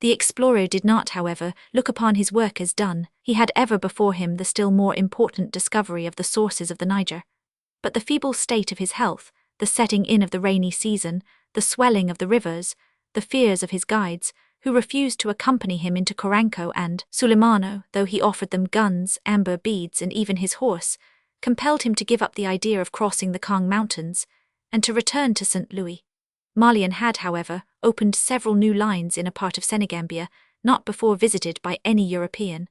The explorer did not, however, look upon his work as done. He had ever before him the still more important discovery of the sources of the Niger. But the feeble state of his health, the setting in of the rainy season, the swelling of the rivers, the fears of his guides, who refused to accompany him into Coranco and Sulimano, though he offered them guns, amber beads, and even his horse, compelled him to give up the idea of crossing the Kong Mountains, and to return to St. Louis. Marlian had, however, opened several new lines in a part of Senegambia, not before visited by any European.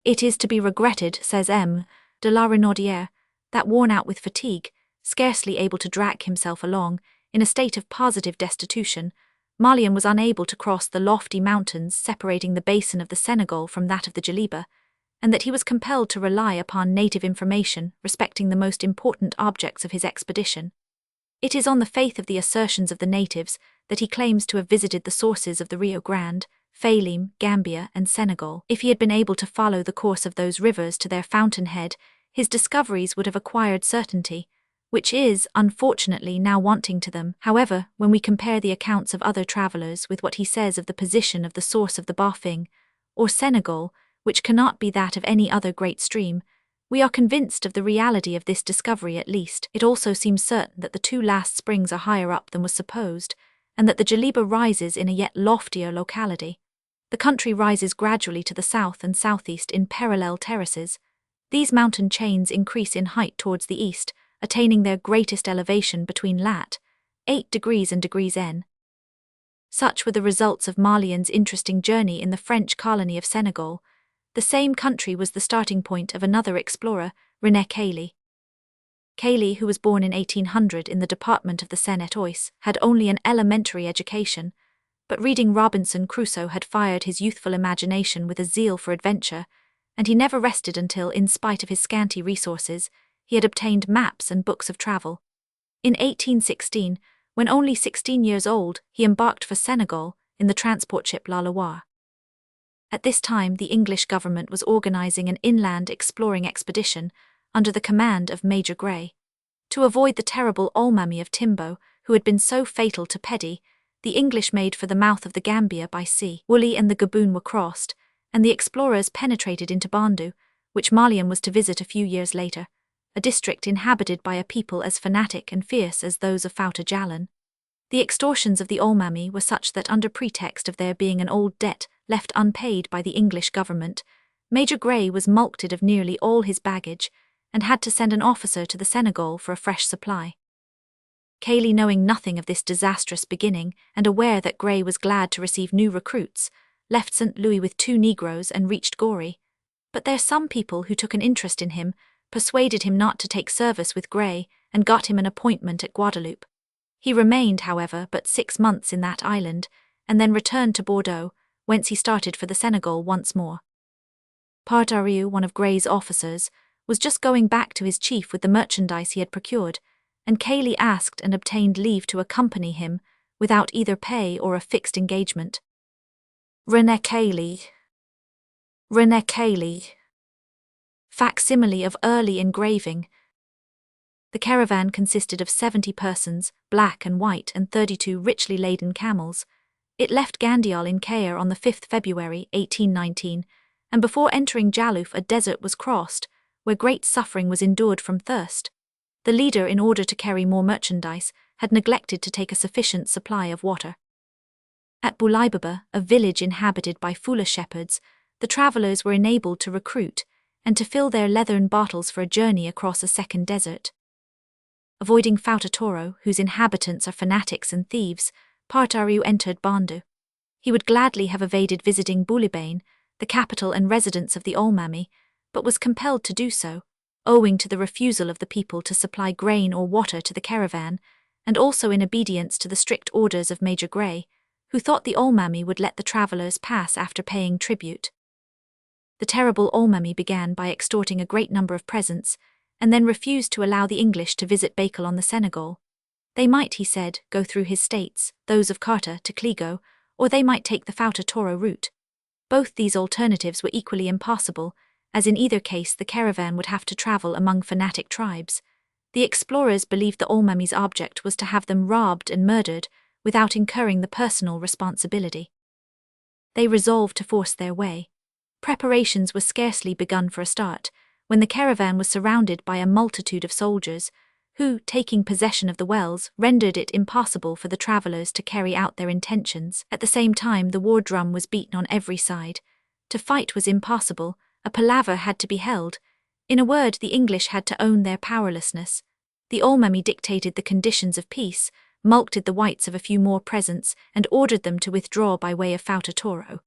It is to be regretted, says M. de la Renaudière, that worn out with fatigue, scarcely able to drag himself along, in a state of positive destitution, Marlian was unable to cross the lofty mountains separating the basin of the Senegal from that of the Djeliba, and that he was compelled to rely upon native information respecting the most important objects of his expedition. It is on the faith of the assertions of the natives that he claims to have visited the sources of the Rio Grande, Falim, Gambia, and Senegal. If he had been able to follow the course of those rivers to their fountainhead, his discoveries would have acquired certainty, which is, unfortunately, now wanting to them. However, when we compare the accounts of other travellers with what he says of the position of the source of the Bafing, or Senegal, which cannot be that of any other great stream, we are convinced of the reality of this discovery at least. It also seems certain that the two last springs are higher up than was supposed, and that the Djeliba rises in a yet loftier locality. The country rises gradually to the south and southeast in parallel terraces. These mountain chains increase in height towards the east, attaining their greatest elevation between lat. 8 degrees and degrees N. Such were the results of Marlian's interesting journey in the French colony of Senegal. The same country was the starting point of another explorer, René Cayley. Cayley, who was born in 1800 in the department of the Seine-et-Oise, had only an elementary education, but reading Robinson Crusoe had fired his youthful imagination with a zeal for adventure, and he never rested until, in spite of his scanty resources, he had obtained maps and books of travel. In 1816, when only 16 years old, he embarked for Senegal in the transport ship La Loire. At this time, the English government was organizing an inland exploring expedition under the command of Major Gray. To avoid the terrible Olmami of Timbo, who had been so fatal to Peddy, the English made for the mouth of the Gambia by sea. Woolley and the Gaboon were crossed, and the explorers penetrated into Bandu, which Marlian was to visit a few years later, a district inhabited by a people as fanatic and fierce as those of Fouta Djallon. The extortions of the Olmami were such that under pretext of there being an old debt left unpaid by the English government, Major Gray was mulcted of nearly all his baggage and had to send an officer to the Senegal for a fresh supply. Cayley, knowing nothing of this disastrous beginning and aware that Gray was glad to receive new recruits, left St. Louis with 2 Negroes and reached Goree. But there some people who took an interest in him persuaded him not to take service with Gray and got him an appointment at Guadeloupe. He remained, however, but 6 months in that island, and then returned to Bordeaux, whence he started for the Senegal once more. Partariu, one of Gray's officers, was just going back to his chief with the merchandise he had procured, and Cayley asked and obtained leave to accompany him, without either pay or a fixed engagement. René Cayley. René Cayley. Facsimile of early engraving. The caravan consisted of 70 persons, black and white, and 32 richly laden camels. It left Gandiol in Caire on the 5th February, 1819, and before entering Jalouf a desert was crossed, where great suffering was endured from thirst. The leader, in order to carry more merchandise, had neglected to take a sufficient supply of water. At Boulaibaba, a village inhabited by Fula shepherds, the travellers were enabled to recruit and to fill their leathern bottles for a journey across a second desert. Avoiding Fouta Toro, whose inhabitants are fanatics and thieves, Partariu entered Bandu. He would gladly have evaded visiting Boulibane, the capital and residence of the Olmami, but was compelled to do so, owing to the refusal of the people to supply grain or water to the caravan, and also in obedience to the strict orders of Major Gray, who thought the Olmami would let the travellers pass after paying tribute. The terrible Olmami began by extorting a great number of presents, and then refused to allow the English to visit Bakel on the Senegal. They might, he said, go through his states, those of Carta to Cligo, or they might take the Fouta Toro route. Both these alternatives were equally impossible, as in either case the caravan would have to travel among fanatic tribes. The explorers believed the Olmami's object was to have them robbed and murdered without incurring the personal responsibility. They resolved to force their way. Preparations were scarcely begun for a start, when the caravan was surrounded by a multitude of soldiers, who, taking possession of the wells, rendered it impossible for the travellers to carry out their intentions. At the same time, the war drum was beaten on every side. To fight was impossible, a palaver had to be held. In a word, the English had to own their powerlessness. The Olmami dictated the conditions of peace, mulcted the whites of a few more presents, and ordered them to withdraw by way of Fauta Toro.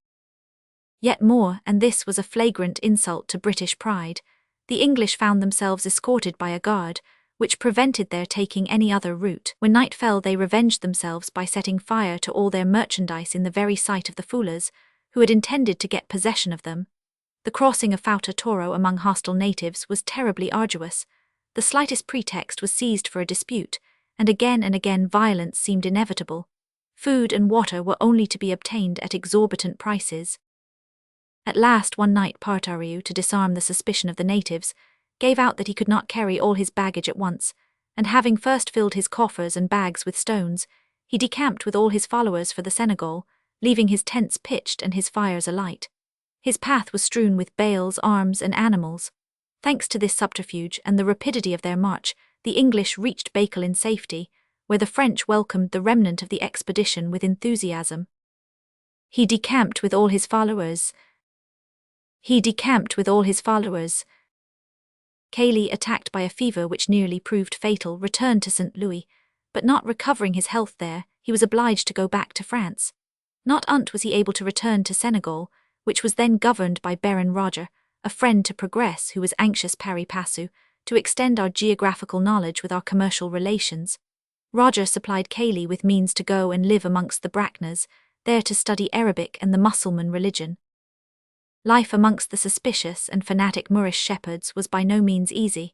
Yet more, and this was a flagrant insult to British pride, the English found themselves escorted by a guard, which prevented their taking any other route. When night fell, they revenged themselves by setting fire to all their merchandise in the very sight of the Fulas, who had intended to get possession of them. The crossing of Fauta Toro among hostile natives was terribly arduous. The slightest pretext was seized for a dispute, and again violence seemed inevitable. Food and water were only to be obtained at exorbitant prices. At last one night Partariu, to disarm the suspicion of the natives, gave out that he could not carry all his baggage at once, and having first filled his coffers and bags with stones, he decamped with all his followers for the Senegal, leaving his tents pitched and his fires alight. His path was strewn with bales, arms, and animals. Thanks to this subterfuge and the rapidity of their march, the English reached Bakel in safety, where the French welcomed the remnant of the expedition with enthusiasm. He decamped with all his followers. Cayley, attacked by a fever which nearly proved fatal, returned to St. Louis, but not recovering his health there, he was obliged to go back to France. Not was he able to return to Senegal, which was then governed by Baron Roger, a friend to progress who was anxious pari passu, to extend our geographical knowledge with our commercial relations. Roger supplied Cayley with means to go and live amongst the Brackners, there to study Arabic and the Mussulman religion. Life amongst the suspicious and fanatic Moorish shepherds was by no means easy.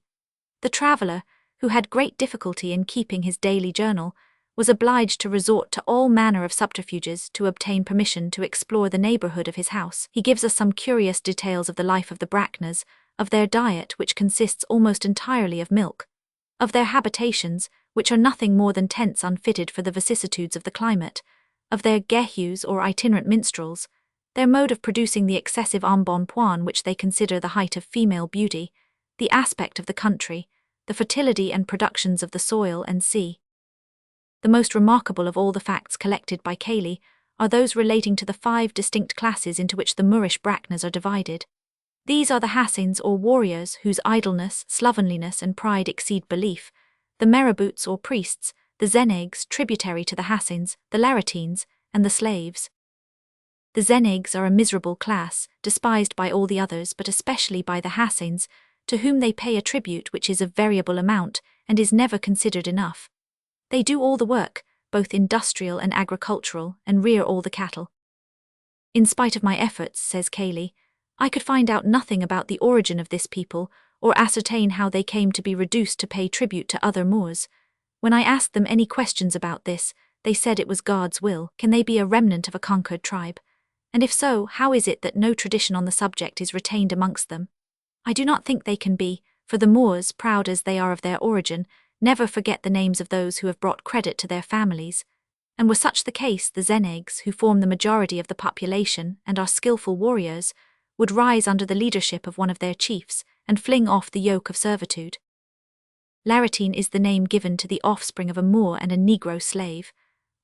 The traveller, who had great difficulty in keeping his daily journal, was obliged to resort to all manner of subterfuges to obtain permission to explore the neighbourhood of his house. He gives us some curious details of the life of the Brackners, of their diet, which consists almost entirely of milk, of their habitations, which are nothing more than tents unfitted for the vicissitudes of the climate, of their gehus or itinerant minstrels, their mode of producing the excessive embonpoint which they consider the height of female beauty, the aspect of the country, the fertility and productions of the soil and sea. The most remarkable of all the facts collected by Cayley are those relating to the 5 distinct classes into which the Moorish Brackners are divided. These are the Hassins or warriors whose idleness, slovenliness and pride exceed belief, the Marabouts or priests, the Zenegs tributary to the Hassins, the Laratines, and the slaves. The Zenegs are a miserable class, despised by all the others but especially by the Hassins, to whom they pay a tribute which is of variable amount and is never considered enough. They do all the work, both industrial and agricultural, and rear all the cattle. In spite of my efforts, says Cayley, I could find out nothing about the origin of this people or ascertain how they came to be reduced to pay tribute to other Moors. When I asked them any questions about this, they said it was God's will. Can they be a remnant of a conquered tribe? And if so, how is it that no tradition on the subject is retained amongst them? I do not think they can be, for the Moors, proud as they are of their origin, never forget the names of those who have brought credit to their families. And were such the case, the Zenegs, who form the majority of the population and are skillful warriors, would rise under the leadership of one of their chiefs and fling off the yoke of servitude. Laratine is the name given to the offspring of a Moor and a Negro slave.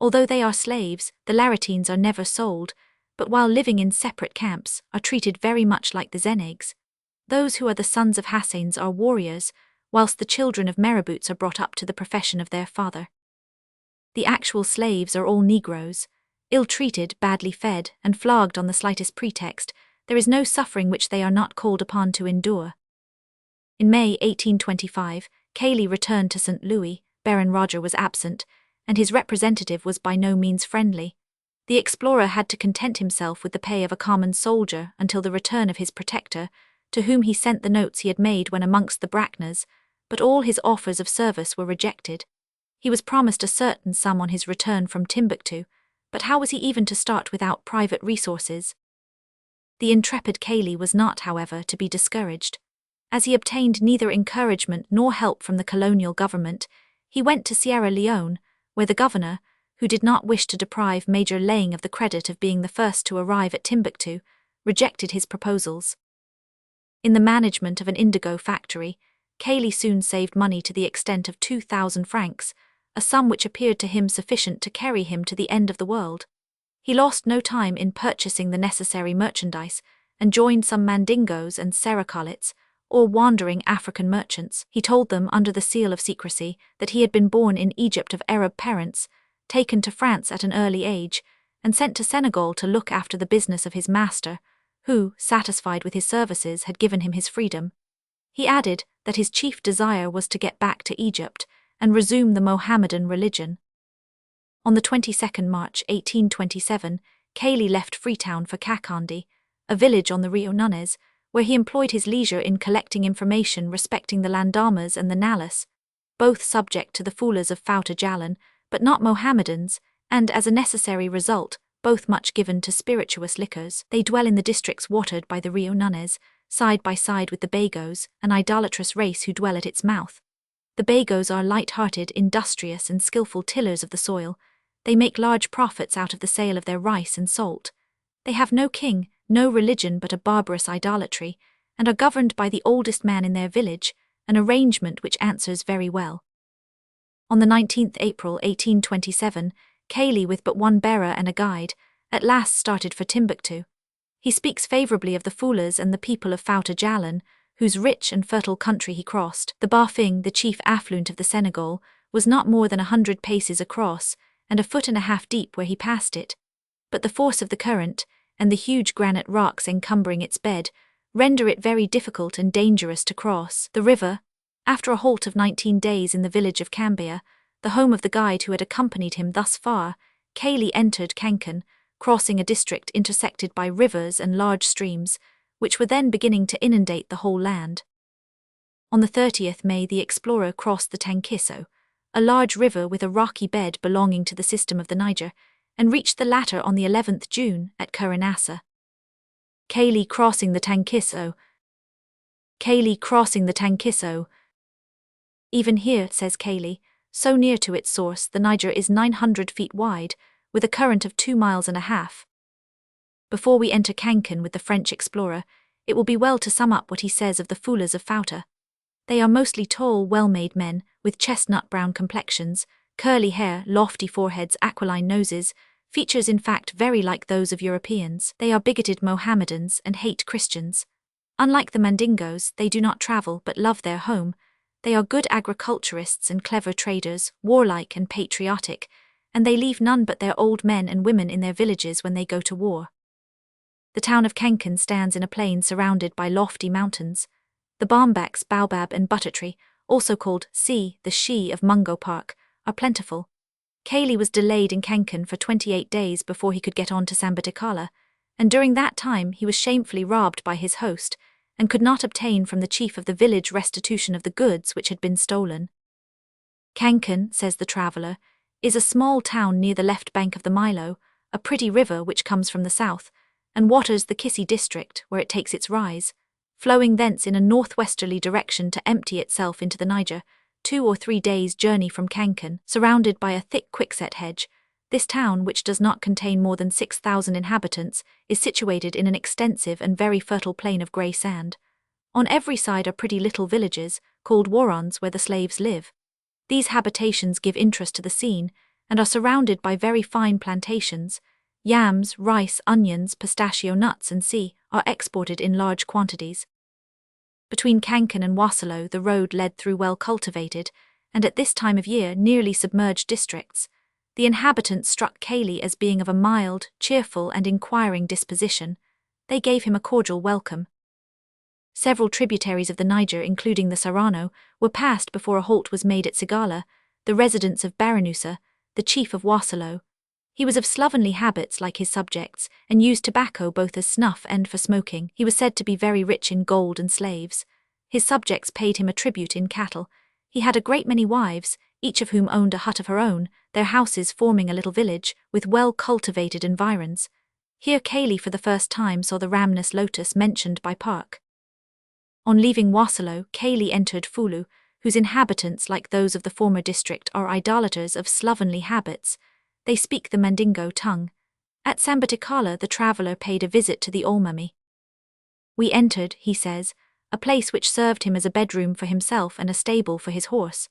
Although they are slaves, the Laratines are never sold, but while living in separate camps, are treated very much like the Zenegs. Those who are the sons of Hassins are warriors, whilst the children of Marabouts are brought up to the profession of their father. The actual slaves are all Negroes. Ill-treated, badly fed, and flogged on the slightest pretext, there is no suffering which they are not called upon to endure. In May 1825, Cayley returned to St. Louis. Baron Roger was absent, and his representative was by no means friendly. The explorer had to content himself with the pay of a common soldier until the return of his protector, to whom he sent the notes he had made when amongst the Brackners, but all his offers of service were rejected. He was promised a certain sum on his return from Timbuktu, but how was he even to start without private resources? The intrepid Cayley was not, however, to be discouraged. As he obtained neither encouragement nor help from the colonial government, he went to Sierra Leone, where the governor, who did not wish to deprive Major Laing of the credit of being the first to arrive at Timbuktu, rejected his proposals. In the management of an indigo factory, Cayley soon saved money to the extent of 2,000 francs, a sum which appeared to him sufficient to carry him to the end of the world. He lost no time in purchasing the necessary merchandise, and joined some Mandingos and Sericalits, or wandering African merchants. He told them, under the seal of secrecy, that he had been born in Egypt of Arab parents, taken to France at an early age, and sent to Senegal to look after the business of his master, who, satisfied with his services, had given him his freedom. He added that his chief desire was to get back to Egypt and resume the Mohammedan religion. On the 22nd March 1827, Cayley left Freetown for Kakandi, a village on the Rio Nunes, where he employed his leisure in collecting information respecting the Landamas and the Nalas, both subject to the Fulas of Fouta Jalan, but not Mohammedans, and, as a necessary result, both much given to spirituous liquors. They dwell in the districts watered by the Rio Nunes, side by side with the Bagos, an idolatrous race who dwell at its mouth. The Bagos are light-hearted, industrious and skillful tillers of the soil. They make large profits out of the sale of their rice and salt. They have no king, no religion but a barbarous idolatry, and are governed by the oldest man in their village, an arrangement which answers very well. On the 19th April 1827, Cayley, with but one bearer and a guide, at last started for Timbuktu. He speaks favourably of the Fulas and the people of Fouta Jalan, whose rich and fertile country he crossed. The Bafing, the chief affluent of the Senegal, was not more than 100 paces across, and 1.5 feet deep where he passed it. But the force of the current, and the huge granite rocks encumbering its bed, render it very difficult and dangerous to cross the river. After a halt of 19 days in the village of Cambia, the home of the guide who had accompanied him thus far, Cayley entered Kankan, crossing a district intersected by rivers and large streams, which were then beginning to inundate the whole land. On the 30th May the explorer crossed the Tankiso, a large river with a rocky bed belonging to the system of the Niger, and reached the latter on the 11th June at Kuranassa. Cayley crossing the Tankiso. Even here, says Cayley, so near to its source, the Niger is 900 feet wide, with a current of 2.5 miles. Before we enter Kankan with the French explorer, it will be well to sum up what he says of the Fulas of Fouta. They are mostly tall, well-made men, with chestnut-brown complexions, curly hair, lofty foreheads, aquiline noses, features in fact very like those of Europeans. They are bigoted Mohammedans and hate Christians. Unlike the Mandingos, they do not travel but love their home. They are good agriculturists and clever traders, warlike and patriotic, and they leave none but their old men and women in their villages when they go to war. The town of Kankan stands in a plain surrounded by lofty mountains. The bambax, baobab and buttertree, also called the she of Mungo Park, are plentiful. Cayley was delayed in Kankan for 28 days before he could get on to Sambatikala, and during that time he was shamefully robbed by his host, and could not obtain from the chief of the village restitution of the goods which had been stolen. Kankan, says the traveller, is a small town near the left bank of the Milo, a pretty river which comes from the south, and waters the Kissi district where it takes its rise, flowing thence in a northwesterly direction to empty itself into the Niger, 2 or 3 days' journey from Kankan, surrounded by a thick quickset hedge. This town, which does not contain more than 6,000 inhabitants, is situated in an extensive and very fertile plain of grey sand. On every side are pretty little villages, called warons, where the slaves live. These habitations give interest to the scene, and are surrounded by very fine plantations. Yams, rice, onions, pistachio nuts and are exported in large quantities. Between Kankan and Wasalo the road led through well-cultivated, and at this time of year nearly submerged districts. The inhabitants struck Cayley as being of a mild, cheerful and inquiring disposition. They gave him a cordial welcome. Several tributaries of the Niger, including the Sarano, were passed before a halt was made at Sigala, the residence of Baranusa, the chief of Wasalo. He was of slovenly habits like his subjects, and used tobacco both as snuff and for smoking. He was said to be very rich in gold and slaves. His subjects paid him a tribute in cattle. He had a great many wives, each of whom owned a hut of her own, their houses forming a little village, with well-cultivated environs. Here Cayley for the first time saw the Ramnus lotus mentioned by Park. On leaving Wasalo, Cayley entered Fulu, whose inhabitants, like those of the former district, are idolaters of slovenly habits. They speak the Mandingo tongue. At Sambaticala, the traveller paid a visit to the Olmami. We entered, he says, a place which served him as a bedroom for himself and a stable for his horse.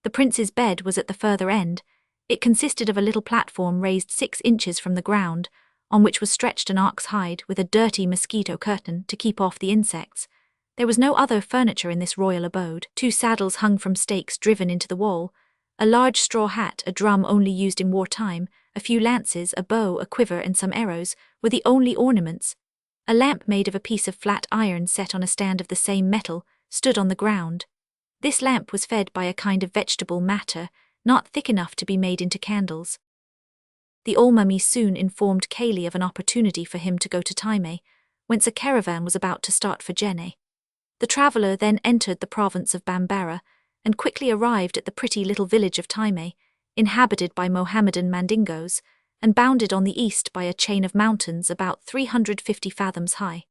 The prince's bed was at the further end. It consisted of a little platform raised 6 inches from the ground, on which was stretched an ox hide with a dirty mosquito curtain to keep off the insects. There was no other furniture in this royal abode. 2 saddles hung from stakes driven into the wall, a large straw hat, a drum only used in wartime, a few lances, a bow, a quiver, and some arrows were the only ornaments. A lamp made of a piece of flat iron set on a stand of the same metal stood on the ground. This lamp was fed by a kind of vegetable matter, not thick enough to be made into candles. The Olmami soon informed Cayley of an opportunity for him to go to Taimé, whence a caravan was about to start for Jenne. The traveller then entered the province of Bambara, and quickly arrived at the pretty little village of Taimé, inhabited by Mohammedan Mandingos, and bounded on the east by a chain of mountains about 350 fathoms high.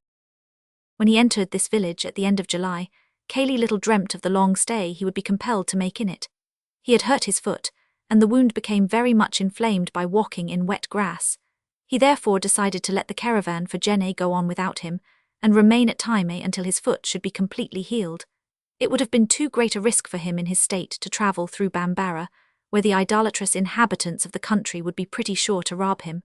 When he entered this village at the end of July, Cayley little dreamt of the long stay he would be compelled to make in it. He had hurt his foot, and the wound became very much inflamed by walking in wet grass. He therefore decided to let the caravan for Jenne go on without him, and remain at Taimé until his foot should be completely healed. It would have been too great a risk for him in his state to travel through Bambara, where the idolatrous inhabitants of the country would be pretty sure to rob him.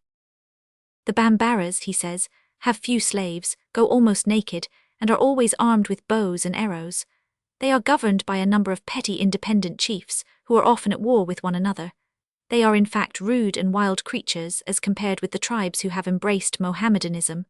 The Bambaras, he says, have few slaves, go almost naked, and are always armed with bows and arrows. They are governed by a number of petty independent chiefs, who are often at war with one another. They are in fact rude and wild creatures as compared with the tribes who have embraced Mohammedanism.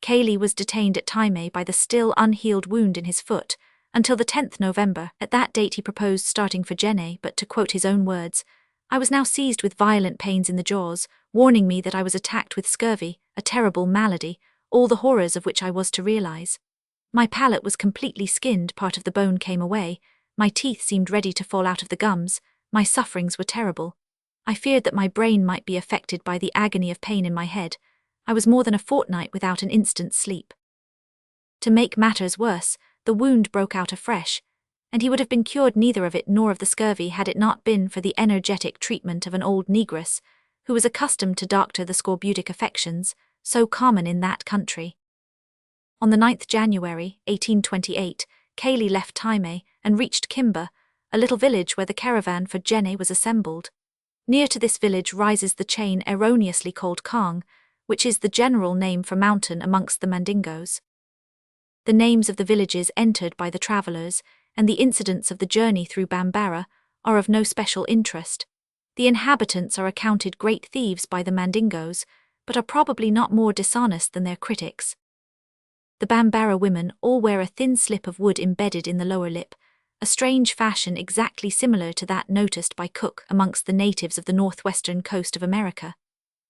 Cayley was detained at Taimé by the still unhealed wound in his foot, until the 10th November. At that date he proposed starting for Jenne, but to quote his own words, "I was now seized with violent pains in the jaws, warning me that I was attacked with scurvy, a terrible malady, all the horrors of which I was to realize. My palate was completely skinned, part of the bone came away, my teeth seemed ready to fall out of the gums, my sufferings were terrible. I feared that my brain might be affected by the agony of pain in my head. I was more than a fortnight without an instant's sleep." To make matters worse, the wound broke out afresh, and he would have been cured neither of it nor of the scurvy had it not been for the energetic treatment of an old negress, who was accustomed to doctor the scorbutic affections, so common in that country. On the 9th January, 1828, Cayley left Taimé and reached Kimba, a little village where the caravan for Jenne was assembled. Near to this village rises the chain erroneously called Kong, which is the general name for mountain amongst the Mandingos. The names of the villages entered by the travellers and the incidents of the journey through Bambara are of no special interest. The inhabitants are accounted great thieves by the Mandingos, but are probably not more dishonest than their critics. The Bambara women all wear a thin slip of wood embedded in the lower lip, a strange fashion exactly similar to that noticed by Cook amongst the natives of the northwestern coast of America.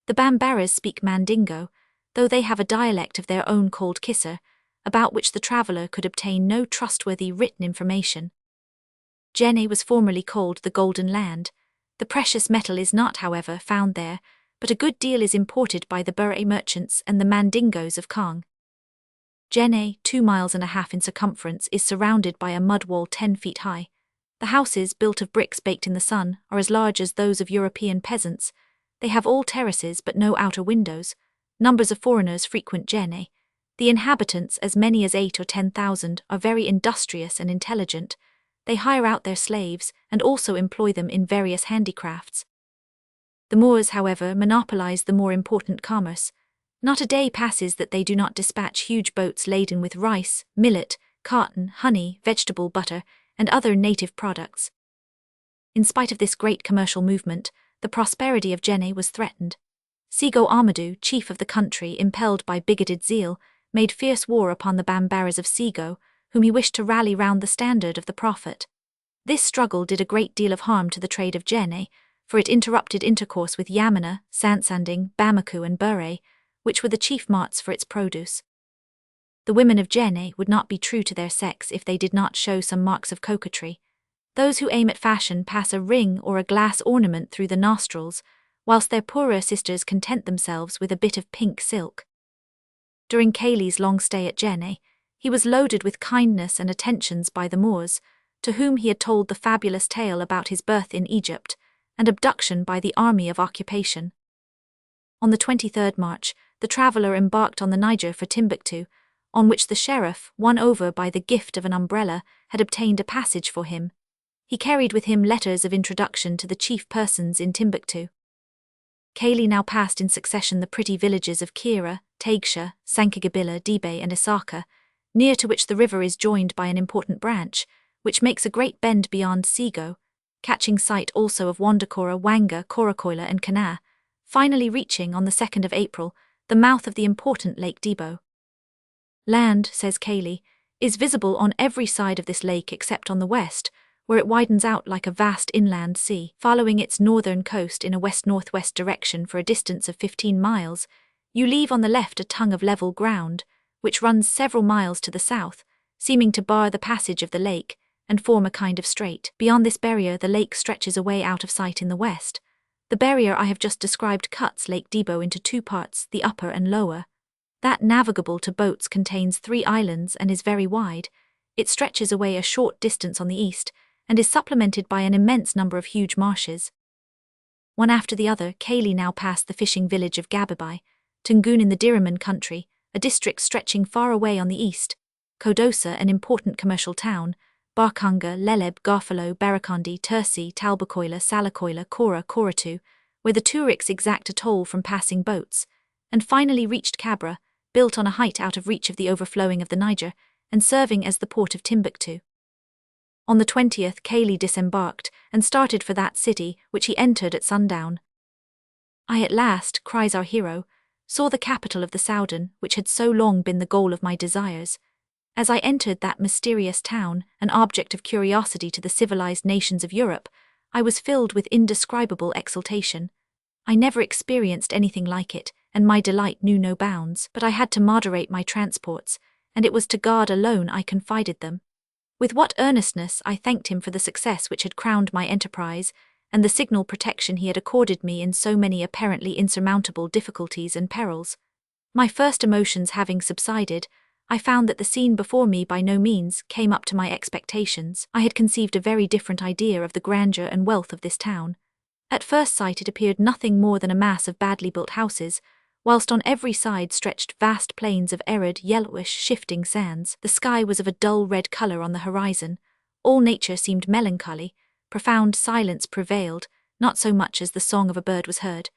The Bambaras speak Mandingo, though they have a dialect of their own called Kisser, about which the traveller could obtain no trustworthy written information. Jenne was formerly called the Golden Land. The precious metal is not, however, found there, but a good deal is imported by the Bure merchants and the Mandingos of Kong. Jenne, 2.5 miles in circumference, is surrounded by a mud wall 10 feet high. The houses, built of bricks baked in the sun, are as large as those of European peasants. They have all terraces but no outer windows. Numbers of foreigners frequent Jenne. The inhabitants, as many as 8 or 10,000, are very industrious and intelligent. They hire out their slaves and also employ them in various handicrafts. The Moors, however, monopolize the more important commerce. Not a day passes that they do not dispatch huge boats laden with rice, millet, cotton, honey, vegetable butter, and other native products. In spite of this great commercial movement, the prosperity of Jenne was threatened. Sego Amadou, chief of the country, impelled by bigoted zeal, made fierce war upon the Bambaras of Sego, whom he wished to rally round the standard of the Prophet. This struggle did a great deal of harm to the trade of Jenne, for it interrupted intercourse with Yamana, Sansanding, Bamako and Bure, which were the chief marts for its produce. The women of Jenne would not be true to their sex if they did not show some marks of coquetry. Those who aim at fashion pass a ring or a glass ornament through the nostrils, whilst their poorer sisters content themselves with a bit of pink silk. During Cayley's long stay at Jenne, he was loaded with kindness and attentions by the Moors, to whom he had told the fabulous tale about his birth in Egypt, and abduction by the Army of Occupation. On the 23rd March, the traveller embarked on the Niger for Timbuktu, on which the sheriff, won over by the gift of an umbrella, had obtained a passage for him. He carried with him letters of introduction to the chief persons in Timbuktu. Cayley now passed in succession the pretty villages of Kira, Taigsha, Sankagabila, Dibe and Isaka, near to which the river is joined by an important branch, which makes a great bend beyond Sego, catching sight also of Wandakora, Wanga, Korakoila and Kana, finally reaching on the 2nd of April the mouth of the important Lake Debo. Land, says Cayley, is visible on every side of this lake except on the west, where it widens out like a vast inland sea. Following its northern coast in a west-northwest direction for a distance of 15 miles, you leave on the left a tongue of level ground, which runs several miles to the south, seeming to bar the passage of the lake, and form a kind of strait. Beyond this barrier the lake stretches away out of sight in the west. The barrier I have just described cuts Lake Debo into two parts, the upper and lower. That navigable to boats contains 3 islands and is very wide. It stretches away a short distance on the east, and is supplemented by an immense number of huge marshes. One after the other, Cayley now passed the fishing village of Gababai, Tungun in the Diriman country, a district stretching far away on the east, Kodosa, an important commercial town, Barkanga, Leleb, Garfalo, Barakandi, Tursi, Talbakoila, Salakoila, Kora, Koratu, where the tourists exact a toll from passing boats, and finally reached Cabra, built on a height out of reach of the overflowing of the Niger, and serving as the port of Timbuktu. On the 20th, Cayley disembarked, and started for that city, which he entered at sundown. I at last, cries our hero, saw the capital of the Soudan, which had so long been the goal of my desires. As I entered that mysterious town, an object of curiosity to the civilized nations of Europe, I was filled with indescribable exultation. I never experienced anything like it, and my delight knew no bounds, but I had to moderate my transports, and it was to God alone I confided them. With what earnestness I thanked him for the success which had crowned my enterprise, and the signal protection he had accorded me in so many apparently insurmountable difficulties and perils. My first emotions having subsided, I found that the scene before me by no means came up to my expectations. I had conceived a very different idea of the grandeur and wealth of this town. At first sight it appeared nothing more than a mass of badly built houses, whilst on every side stretched vast plains of arid, yellowish, shifting sands. The sky was of a dull red colour on the horizon. All nature seemed melancholy. Profound silence prevailed, not so much as the song of a bird was heard.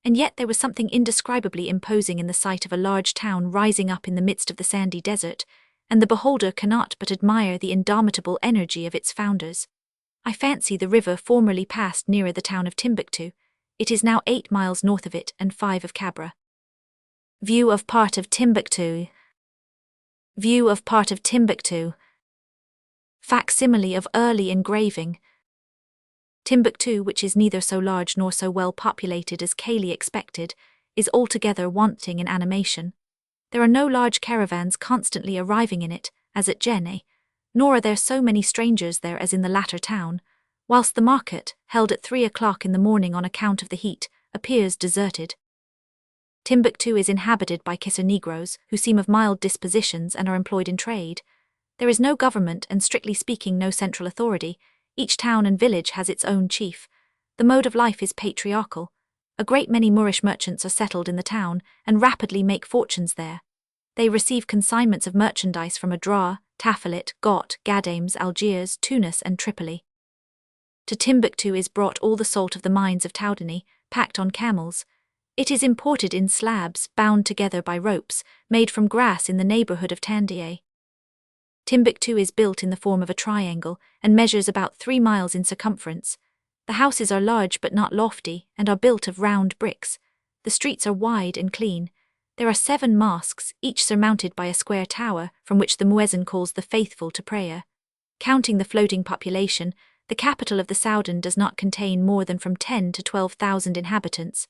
And yet there was something indescribably imposing in the sight of a large town rising up in the midst of the sandy desert, and the beholder cannot but admire the indomitable energy of its founders. I fancy the river formerly passed nearer the town of Timbuktu. It is now 8 miles north of it and 5 of Cabra. View of part of Timbuktu. View of part of Timbuktu. Facsimile of early engraving. Timbuktu, which is neither so large nor so well populated as Cayley expected, is altogether wanting in animation. There are no large caravans constantly arriving in it, as at Jenne, nor are there so many strangers there as in the latter town, whilst the market, held at 3 o'clock in the morning on account of the heat, appears deserted. Timbuktu is inhabited by Kisser Negroes, who seem of mild dispositions and are employed in trade. There is no government and, strictly speaking, no central authority. Each town and village has its own chief. The mode of life is patriarchal. A great many Moorish merchants are settled in the town and rapidly make fortunes there. They receive consignments of merchandise from Adrar, Tafilit, Got, Gadames, Algiers, Tunis and Tripoli. To Timbuktu is brought all the salt of the mines of Taudani, packed on camels. It is imported in slabs, bound together by ropes, made from grass in the neighbourhood of Tandier. Timbuktu is built in the form of a triangle, and measures about 3 miles in circumference. The houses are large but not lofty, and are built of round bricks. The streets are wide and clean. There are 7 mosques, each surmounted by a square tower, from which the muezzin calls the faithful to prayer. Counting the floating population, the capital of the Soudan does not contain more than from 10 to 12,000 inhabitants.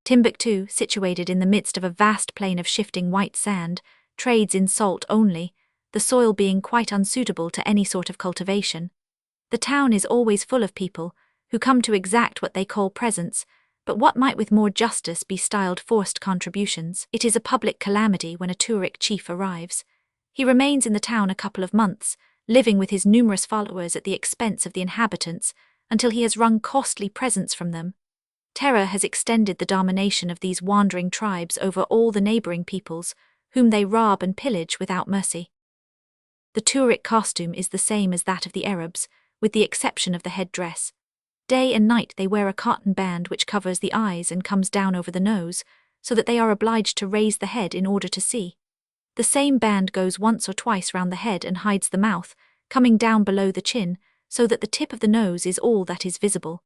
Timbuktu, situated in the midst of a vast plain of shifting white sand, trades in salt only, the soil being quite unsuitable to any sort of cultivation. The town is always full of people, who come to exact what they call presents, but what might with more justice be styled forced contributions. It is a public calamity when a Tuareg chief arrives. He remains in the town a couple of months, living with his numerous followers at the expense of the inhabitants, until he has wrung costly presents from them. Terror has extended the domination of these wandering tribes over all the neighboring peoples, whom they rob and pillage without mercy. The Tuareg costume is the same as that of the Arabs, with the exception of the headdress. Day and night they wear a cotton band which covers the eyes and comes down over the nose, so that they are obliged to raise the head in order to see. The same band goes once or twice round the head and hides the mouth, coming down below the chin, so that the tip of the nose is all that is visible.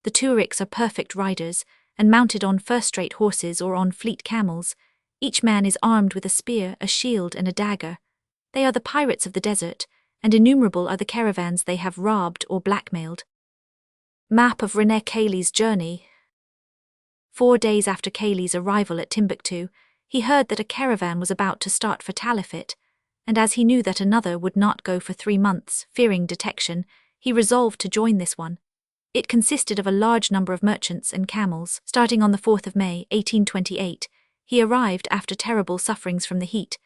The Tuaregs are perfect riders, and mounted on first-rate horses or on fleet camels. Each man is armed with a spear, a shield, and a dagger. They are the pirates of the desert, and innumerable are the caravans they have robbed or blackmailed. Map of René Cayley's journey. 4 days after Cayley's arrival at Timbuktu, he heard that a caravan was about to start for Talafit, and as he knew that another would not go for 3 months, fearing detection, he resolved to join this one. It consisted of a large number of merchants and camels. Starting on the 4th of May, 1828, he arrived after terrible sufferings from the heat,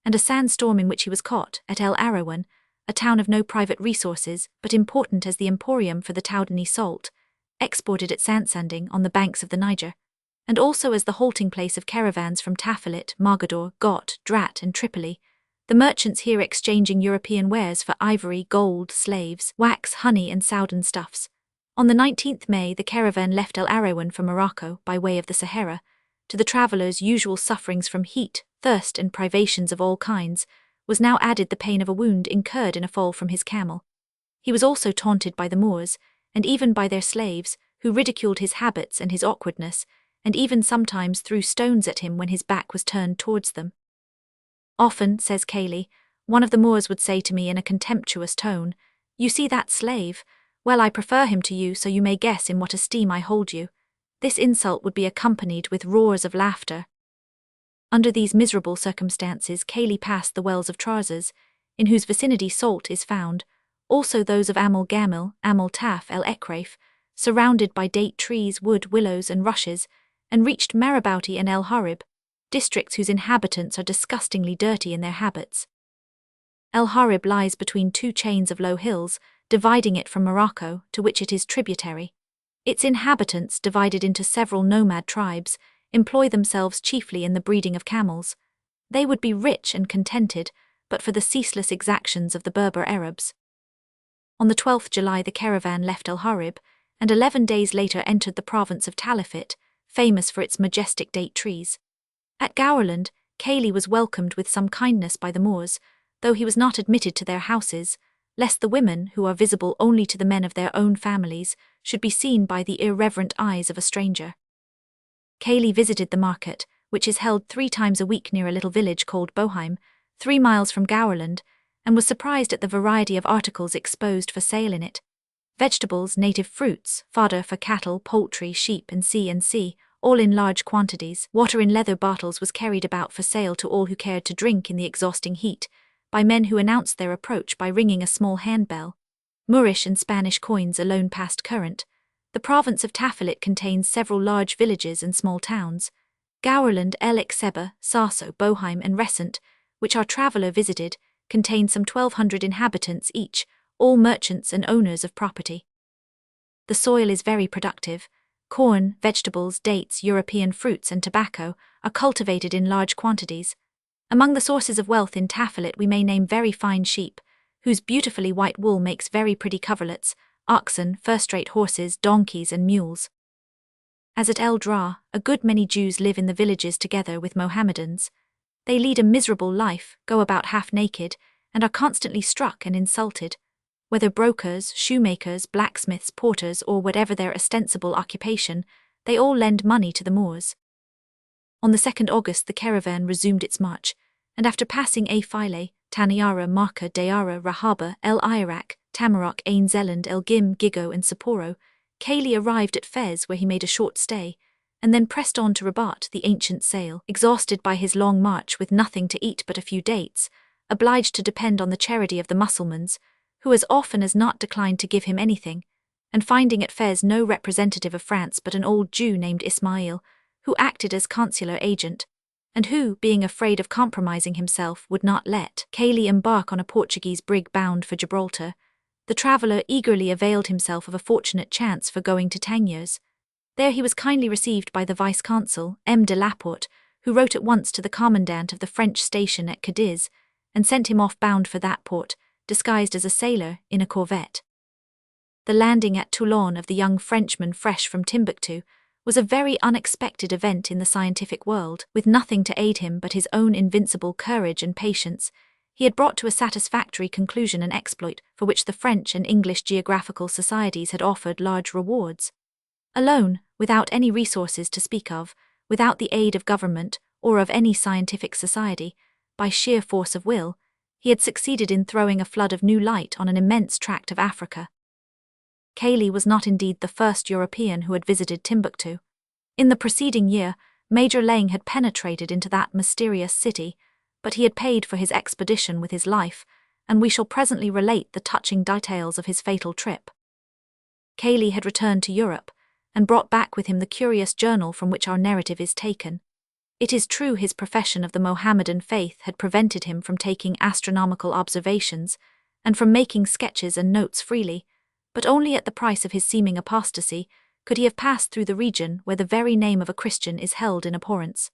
and a sandstorm in which he was caught, at El Arawan, a town of no private resources, but important as the emporium for the Taudani salt, exported at Sandsanding on the banks of the Niger, and also as the halting place of caravans from Tafilit, Mogador, Got, Drat, and Tripoli, the merchants here exchanging European wares for ivory, gold, slaves, wax, honey, and Soudan stuffs. On the 19th May, the caravan left El Arawan for Morocco by way of the Sahara. To the travellers' usual sufferings from heat, thirst, and privations of all kinds, was now added the pain of a wound incurred in a fall from his camel. He was also taunted by the Moors, and even by their slaves, who ridiculed his habits and his awkwardness, and even sometimes threw stones at him when his back was turned towards them. Often, says Cayley, one of the Moors would say to me in a contemptuous tone, "You see that slave? Well, I prefer him to you, so you may guess in what esteem I hold you." This insult would be accompanied with roars of laughter. Under these miserable circumstances, Cayley passed the wells of Trarses, in whose vicinity salt is found, also those of Amal Gamil, Amal Taf el Ekraf, surrounded by date trees, wood, willows, and rushes, and reached Marabouti and El Harib, districts whose inhabitants are disgustingly dirty in their habits. El Harib lies between 2 chains of low hills, dividing it from Morocco, to which it is tributary. Its inhabitants, divided into several nomad tribes, employ themselves chiefly in the breeding of camels. They would be rich and contented, but for the ceaseless exactions of the Berber Arabs. On the 12th July the caravan left El Harib, and 11 days later entered the province of Talafit, famous for its majestic date trees. At Gourland, Cayley was welcomed with some kindness by the Moors, though he was not admitted to their houses, lest the women, who are visible only to the men of their own families, should be seen by the irreverent eyes of a stranger. Cayley visited the market, which is held 3 times a week near a little village called Boheim, 3 miles from Gourland, and was surprised at the variety of articles exposed for sale in it. Vegetables, native fruits, fodder for cattle, poultry, sheep, and C&C, all in large quantities. Water in leather bottles was carried about for sale to all who cared to drink in the exhausting heat, by men who announced their approach by ringing a small handbell. Moorish and Spanish coins alone passed current. The province of Tafilit contains several large villages and small towns. Gourland, El Ikseba, Sarso, Boheim, and Resent, which our traveller visited, contain some 1,200 inhabitants each, all merchants and owners of property. The soil is very productive. Corn, vegetables, dates, European fruits, and tobacco are cultivated in large quantities. Among the sources of wealth in Tafilit we may name very fine sheep, whose beautifully white wool makes very pretty coverlets, oxen, first-rate horses, donkeys, and mules. As at El Dra, a good many Jews live in the villages together with Mohammedans. They lead a miserable life, go about half-naked, and are constantly struck and insulted. Whether brokers, shoemakers, blacksmiths, porters, or whatever their ostensible occupation, they all lend money to the Moors. On the 2nd August the caravan resumed its march, and after passing A Phile, Taniara, Marka, Deara, Rahaba, El Irak, Tamarok, Ain Zeland, El Gim, Gigo, and Sapporo, Cayley arrived at Fez, where he made a short stay, and then pressed on to Rabat, the ancient Sale. Exhausted by his long march with nothing to eat but a few dates, obliged to depend on the charity of the Mussulmans, who as often as not declined to give him anything, and finding at Fez no representative of France but an old Jew named Ismail, who acted as consular agent, and who, being afraid of compromising himself, would not let Cayley embark on a Portuguese brig bound for Gibraltar, The traveller eagerly availed himself of a fortunate chance for going to Tangiers. There he was kindly received by the vice-consul, M. de Laporte, who wrote at once to the commandant of the French station at Cadiz, and sent him off bound for that port, disguised as a sailor, in a corvette. The landing at Toulon of the young Frenchman fresh from Timbuktu was a very unexpected event in the scientific world. With nothing to aid him but his own invincible courage and patience, he had brought to a satisfactory conclusion an exploit for which the French and English geographical societies had offered large rewards. Alone, without any resources to speak of, without the aid of government or of any scientific society, by sheer force of will, he had succeeded in throwing a flood of new light on an immense tract of Africa. Cayley was not indeed the first European who had visited Timbuktu. In the preceding year, Major Laing had penetrated into that mysterious city, but he had paid for his expedition with his life, and we shall presently relate the touching details of his fatal trip. Cayley had returned to Europe, and brought back with him the curious journal from which our narrative is taken. It is true his profession of the Mohammedan faith had prevented him from taking astronomical observations, and from making sketches and notes freely, but only at the price of his seeming apostasy could he have passed through the region where the very name of a Christian is held in abhorrence.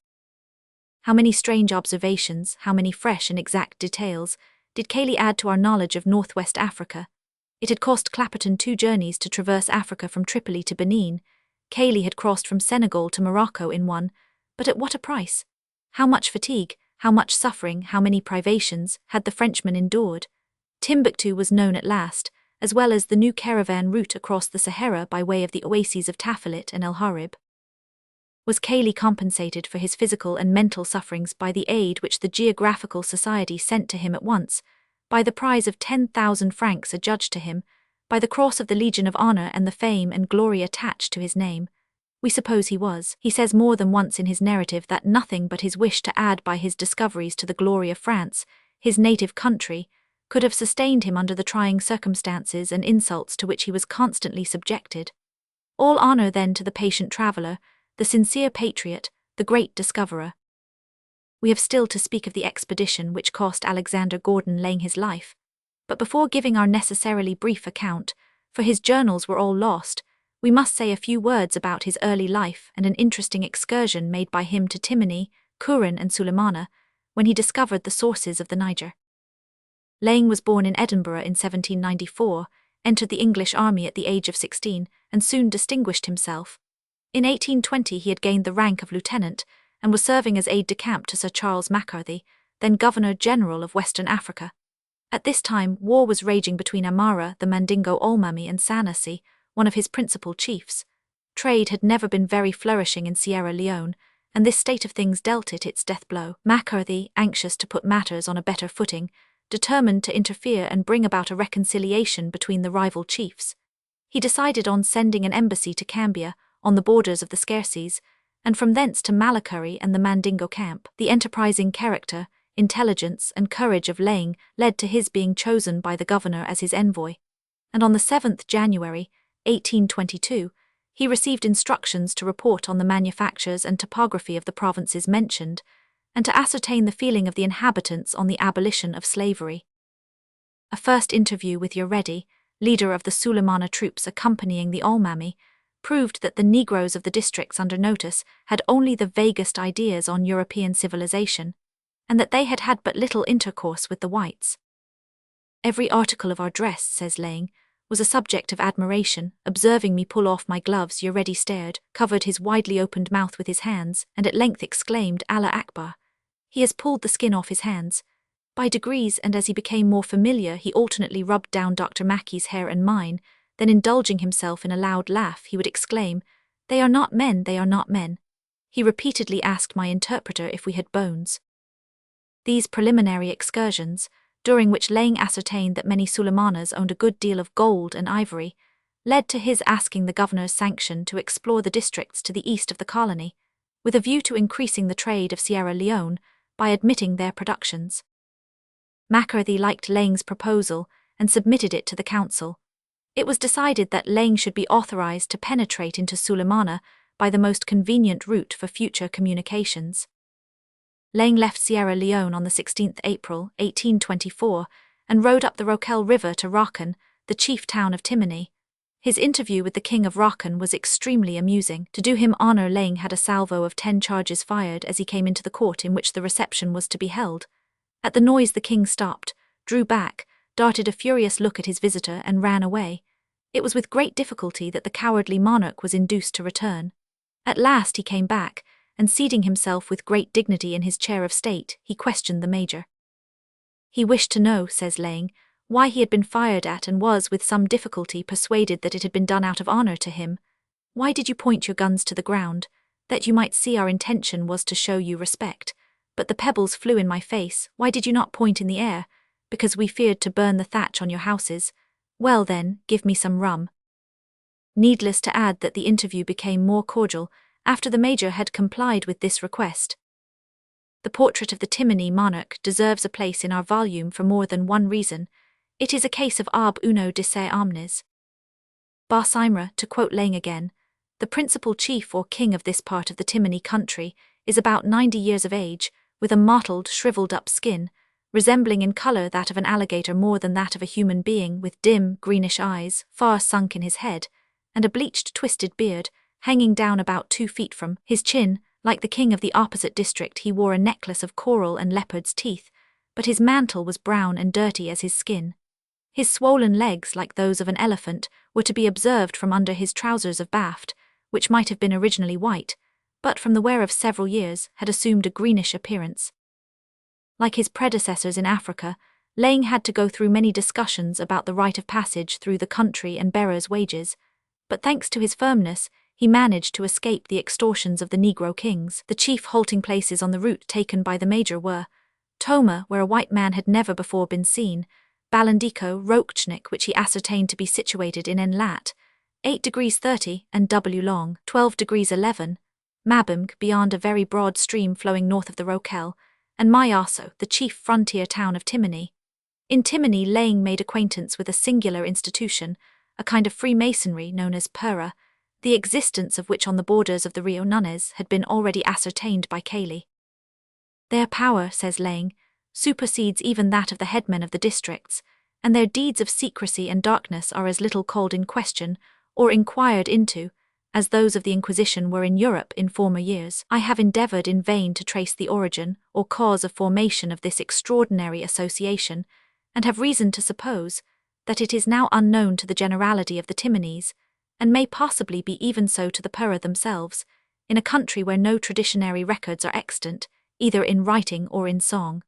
How many strange observations, how many fresh and exact details, did Cayley add to our knowledge of northwest Africa? It had cost Clapperton 2 journeys to traverse Africa from Tripoli to Benin. Cayley had crossed from Senegal to Morocco in one, but at what a price? How much fatigue, how much suffering, how many privations had the Frenchman endured? Timbuktu was known at last, as well as the new caravan route across the Sahara by way of the oases of Tafilit and El Harib. Was Cayley compensated for his physical and mental sufferings by the aid which the Geographical Society sent to him at once, by the prize of 10,000 francs adjudged to him, by the cross of the Legion of Honor and the fame and glory attached to his name? We suppose he was. He says more than once in his narrative that nothing but his wish to add by his discoveries to the glory of France, his native country, could have sustained him under the trying circumstances and insults to which he was constantly subjected. All honor then to the patient traveller, the sincere patriot, the great discoverer. We have still to speak of the expedition which cost Alexander Gordon Laing his life, but before giving our necessarily brief account, for his journals were all lost, we must say a few words about his early life and an interesting excursion made by him to Timini, Kourin and Sulemana, when he discovered the sources of the Niger. Laing was born in Edinburgh in 1794, entered the English army at the age of 16, and soon distinguished himself. In 1820 he had gained the rank of lieutenant, and was serving as aide-de-camp to Sir Charles Macarthy, then Governor-General of Western Africa. At this time, war was raging between Amara, the Mandingo Olmami, and Sanasi, one of his principal chiefs. Trade had never been very flourishing in Sierra Leone, and this state of things dealt it its death blow. Macarthy, anxious to put matters on a better footing, determined to interfere and bring about a reconciliation between the rival chiefs. He decided on sending an embassy to Cambia, on the borders of the Skercies, and from thence to Malakuri and the Mandingo camp. The enterprising character, intelligence, and courage of Laing led to his being chosen by the governor as his envoy, and on the 7th January, 1822, he received instructions to report on the manufactures and topography of the provinces mentioned, and to ascertain the feeling of the inhabitants on the abolition of slavery. A first interview with Uredi, leader of the Sulemana troops accompanying the Olmami, proved that the Negroes of the districts under notice had only the vaguest ideas on European civilization, and that they had had but little intercourse with the whites. Every article of our dress, says Laing, was a subject of admiration. Observing me pull off my gloves, Uredi stared, covered his widely opened mouth with his hands, and at length exclaimed, Allah Akbar. He has pulled the skin off his hands. By degrees, and as he became more familiar, he alternately rubbed down Dr. Mackey's hair and mine, then indulging himself in a loud laugh, he would exclaim, They are not men, they are not men. He repeatedly asked my interpreter if we had bones. These preliminary excursions, during which Laing ascertained that many Sulemanas owned a good deal of gold and ivory, led to his asking the governor's sanction to explore the districts to the east of the colony, with a view to increasing the trade of Sierra Leone by admitting their productions. Macarthy liked Laing's proposal and submitted it to the council. It was decided that Laing should be authorized to penetrate into Sulemana by the most convenient route for future communications. Laing left Sierra Leone on the 16th April, 1824, and rowed up the Roquel River to Rakan, the chief town of Timony. His interview with the king of Rakan was extremely amusing. To do him honor, Laing had a salvo of 10 charges fired as he came into the court in which the reception was to be held. At the noise the king stopped, drew back, darted a furious look at his visitor and ran away. It was with great difficulty that the cowardly monarch was induced to return. At last he came back, and seating himself with great dignity in his chair of state, he questioned the major. He wished to know, says Laing, why he had been fired at, and was with some difficulty persuaded that it had been done out of honor to him. Why did you point your guns to the ground? That you might see our intention was to show you respect. But the pebbles flew in my face. Why did you not point in the air? Because we feared to burn the thatch on your houses. Well then, give me some rum. Needless to add that the interview became more cordial after the major had complied with this request. The portrait of the Timony monarch deserves a place in our volume for more than one reason. It is a case of ab uno disse omnes. Bar Simra, to quote Laing again, the principal chief or king of this part of the Timony country is about 90 years of age, with a mottled, shriveled-up skin, resembling in color that of an alligator more than that of a human being, with dim, greenish eyes, far sunk in his head, and a bleached, twisted beard, hanging down about 2 feet from his chin. Like the king of the opposite district, he wore a necklace of coral and leopard's teeth, but his mantle was brown and dirty as his skin. His swollen legs, like those of an elephant, were to be observed from under his trousers of baft, which might have been originally white, but from the wear of several years had assumed a greenish appearance. Like his predecessors in Africa, Laing had to go through many discussions about the rite of passage through the country and bearers' wages, but thanks to his firmness, he managed to escape the extortions of the Negro kings. The chief halting places on the route taken by the major were Toma, where a white man had never before been seen, Balandico, Rochnik, which he ascertained to be situated in Lat, 8 degrees 30, and W long, 12 degrees 11, Mabung, beyond a very broad stream flowing north of the Rochelle, and Mayaso, the chief frontier town of Timony. In Timony, Laing made acquaintance with a singular institution, a kind of Freemasonry known as Pura, the existence of which on the borders of the Rio Nunes had been already ascertained by Cayley. Their power, says Laing, supersedes even that of the headmen of the districts, and their deeds of secrecy and darkness are as little called in question or inquired into as those of the Inquisition were in Europe in former years. I have endeavored in vain to trace the origin or cause of formation of this extraordinary association, and have reason to suppose that it is now unknown to the generality of the Timonies, and may possibly be even so to the Pura themselves, in a country where no traditionary records are extant, either in writing or in song.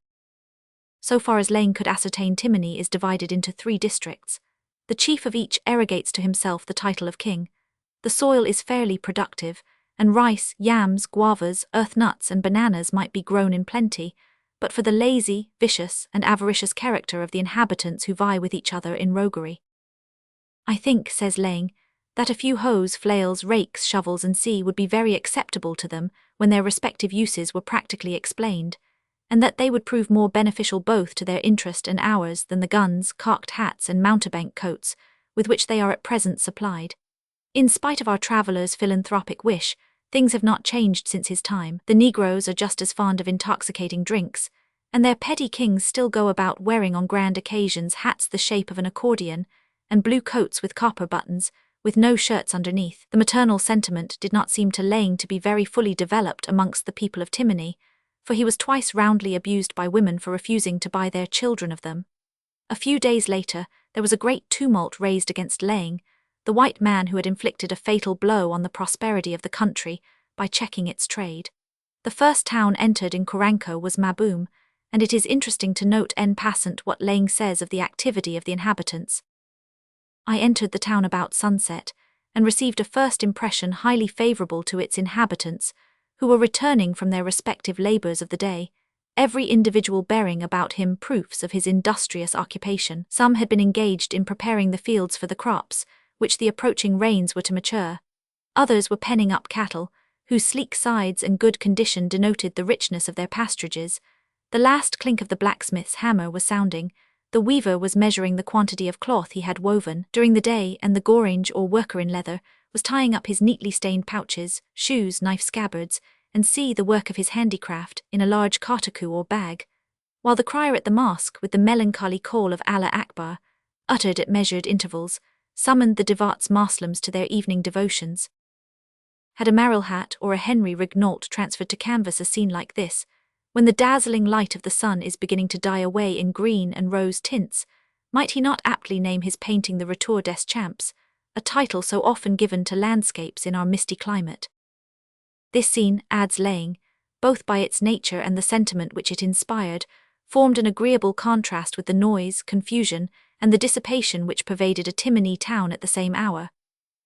So far as Laing could ascertain, Timony is divided into 3 districts. The chief of each arrogates to himself the title of king. The soil is fairly productive, and rice, yams, guavas, earth nuts, and bananas might be grown in plenty, but for the lazy, vicious, and avaricious character of the inhabitants who vie with each other in roguery. I think, says Laing, that a few hoes, flails, rakes, shovels, and sea would be very acceptable to them when their respective uses were practically explained, and that they would prove more beneficial both to their interest and ours than the guns, cocked hats, and mountebank coats with which they are at present supplied. In spite of our traveller's philanthropic wish, things have not changed since his time. The Negroes are just as fond of intoxicating drinks, and their petty kings still go about wearing on grand occasions hats the shape of an accordion, and blue coats with copper buttons, with no shirts underneath. The maternal sentiment did not seem to Laing to be very fully developed amongst the people of Timony, for he was twice roundly abused by women for refusing to buy their children of them. A few days later, there was a great tumult raised against Laing, the white man who had inflicted a fatal blow on the prosperity of the country by checking its trade. The first town entered in Coranco was Maboom, and it is interesting to note en passant what Laing says of the activity of the inhabitants. I entered the town about sunset, and received a first impression highly favorable to its inhabitants, who were returning from their respective labors of the day, every individual bearing about him proofs of his industrious occupation. Some had been engaged in preparing the fields for the crops, which the approaching rains were to mature. Others were penning up cattle, whose sleek sides and good condition denoted the richness of their pasturages. The last clink of the blacksmith's hammer was sounding. The weaver was measuring the quantity of cloth he had woven during the day, and the gorange or worker in leather was tying up his neatly stained pouches, shoes, knife scabbards, and the work of his handicraft in a large kataku or bag, while the crier at the mosque, with the melancholy call of Allah Akbar, uttered at measured intervals, summoned the devout Moslems to their evening devotions. Had a Marilhat or a Henry Regnault transferred to canvas a scene like this, when the dazzling light of the sun is beginning to die away in green and rose tints, might he not aptly name his painting the Retour des Champs, a title so often given to landscapes in our misty climate? This scene, adds Laing, both by its nature and the sentiment which it inspired, formed an agreeable contrast with the noise, confusion, and the dissipation which pervaded a Timony town at the same hour.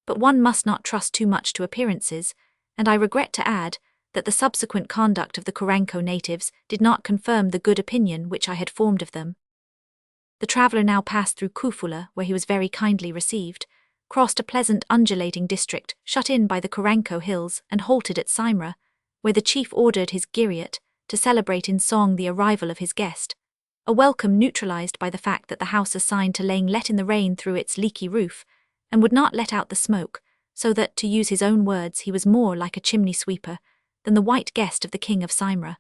But one must not trust too much to appearances, and I regret to add that the subsequent conduct of the Koranko natives did not confirm the good opinion which I had formed of them. The traveller now passed through Kufula, where he was very kindly received, crossed a pleasant undulating district shut in by the Koranko hills, and halted at Simra, where the chief ordered his Giriot to celebrate in song the arrival of his guest, a welcome neutralized by the fact that the house assigned to Laing let in the rain through its leaky roof, and would not let out the smoke, so that, to use his own words, he was more like a chimney sweeper than the white guest of the king of Simra.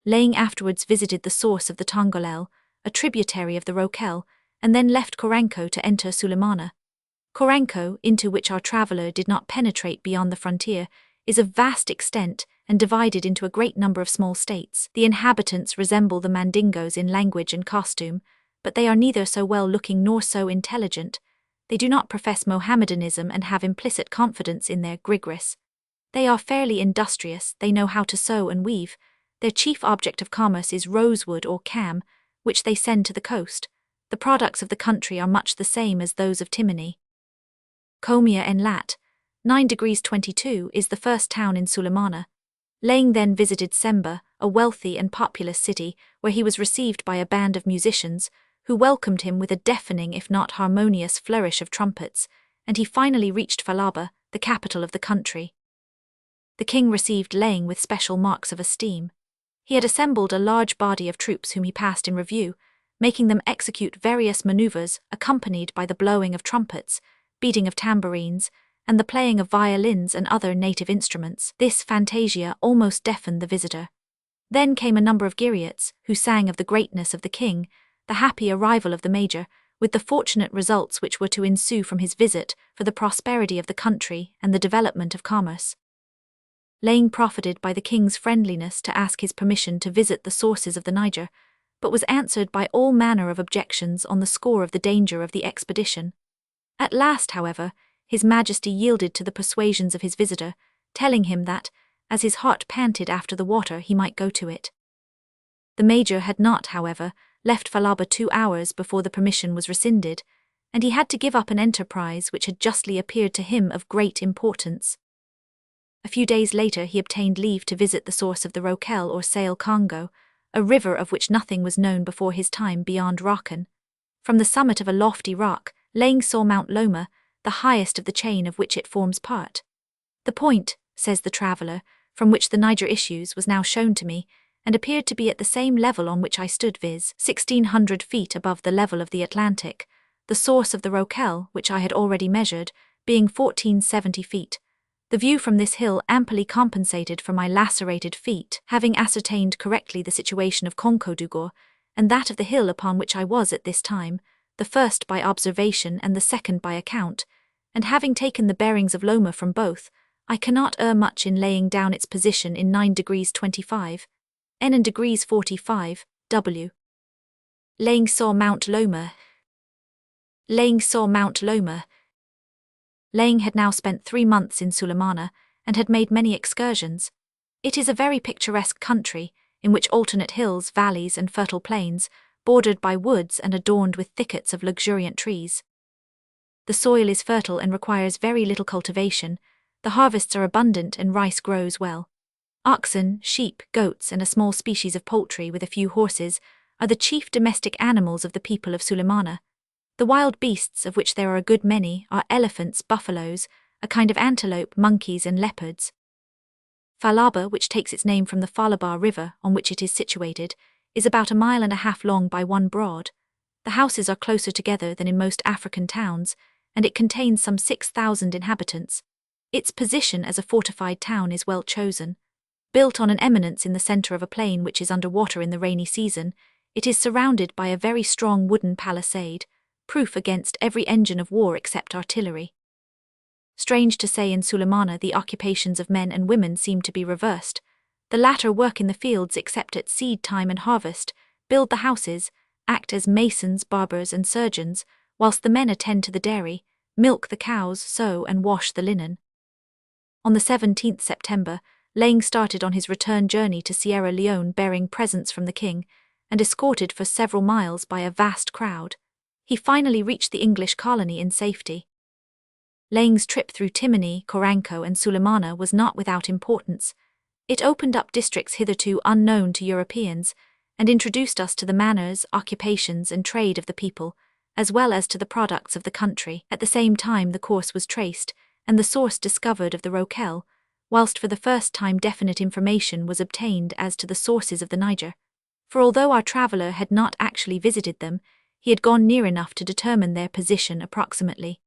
Laing afterwards visited the source of the Tongolel, a tributary of the Rokel, and then left Koranko to enter Sulemana. Koranko, into which our traveller did not penetrate beyond the frontier, is of vast extent and divided into a great number of small states. The inhabitants resemble the Mandingos in language and costume, but they are neither so well-looking nor so intelligent. They do not profess Mohammedanism and have implicit confidence in their Grigris. They are fairly industrious, they know how to sew and weave. Their chief object of commerce is rosewood or cam, which they send to the coast. The products of the country are much the same as those of Timony. Comia en Lat, 9 degrees 22, is the first town in Sulemana. Laing then visited Semba, a wealthy and populous city, where he was received by a band of musicians, who welcomed him with a deafening if not harmonious flourish of trumpets, and he finally reached Falaba, the capital of the country. The king received Laing with special marks of esteem. He had assembled a large body of troops whom he passed in review, making them execute various maneuvers accompanied by the blowing of trumpets, beating of tambourines, and the playing of violins and other native instruments. This fantasia almost deafened the visitor. Then came a number of Giriots, who sang of the greatness of the king, the happy arrival of the major, with the fortunate results which were to ensue from his visit for the prosperity of the country and the development of commerce. Laing profited by the king's friendliness to ask his permission to visit the sources of the Niger, but was answered by all manner of objections on the score of the danger of the expedition. At last, however, His Majesty yielded to the persuasions of his visitor, telling him that, as his heart panted after the water, he might go to it. The major had not, however, left Falaba 2 hours before the permission was rescinded, and he had to give up an enterprise which had justly appeared to him of great importance. A few days later he obtained leave to visit the source of the Rokel or Sale Congo, a river of which nothing was known before his time beyond Rocken. From the summit of a lofty rock, Laing saw Mount Loma, the highest of the chain of which it forms part. The point, says the traveller, from which the Niger issues was now shown to me, and appeared to be at the same level on which I stood, viz. 1,600 feet above the level of the Atlantic, the source of the Rokel, which I had already measured, being 1,470 feet. The view from this hill amply compensated for my lacerated feet, having ascertained correctly the situation of Konkodugor, and that of the hill upon which I was at this time, the first by observation and the second by account, and having taken the bearings of Loma from both, I cannot err much in laying down its position in 9 degrees 25, N and degrees 45, W. Laing saw Mount Loma. Laing saw Mount Loma. Laing had now spent 3 months in Sulemana, and had made many excursions. It is a very picturesque country, in which alternate hills, valleys, and fertile plains, bordered by woods and adorned with thickets of luxuriant trees. The soil is fertile and requires very little cultivation, the harvests are abundant and rice grows well. Oxen, sheep, goats, and a small species of poultry with a few horses are the chief domestic animals of the people of Sulemana. The wild beasts, of which there are a good many, are elephants, buffaloes, a kind of antelope, monkeys, and leopards. Falaba, which takes its name from the Falabar River on which it is situated, is about 1.5 miles long by 1 broad. The houses are closer together than in most African towns, and it contains some 6,000 inhabitants. Its position as a fortified town is well chosen. Built on an eminence in the centre of a plain which is under water in the rainy season, it is surrounded by a very strong wooden palisade, proof against every engine of war except artillery. Strange to say, in Sulemana the occupations of men and women seemed to be reversed. The latter work in the fields except at seed time and harvest, build the houses, act as masons, barbers and surgeons, whilst the men attend to the dairy, milk the cows, sew and wash the linen. On the 17th September, Laing started on his return journey to Sierra Leone bearing presents from the king, and escorted for several miles by a vast crowd. He finally reached the English colony in safety. Laing's trip through Timini, Coranco and Sulemana was not without importance. It opened up districts hitherto unknown to Europeans, and introduced us to the manners, occupations and trade of the people, as well as to the products of the country. At the same time the course was traced, and the source discovered of the Roquelle, whilst for the first time definite information was obtained as to the sources of the Niger. For although our traveller had not actually visited them, he had gone near enough to determine their position approximately.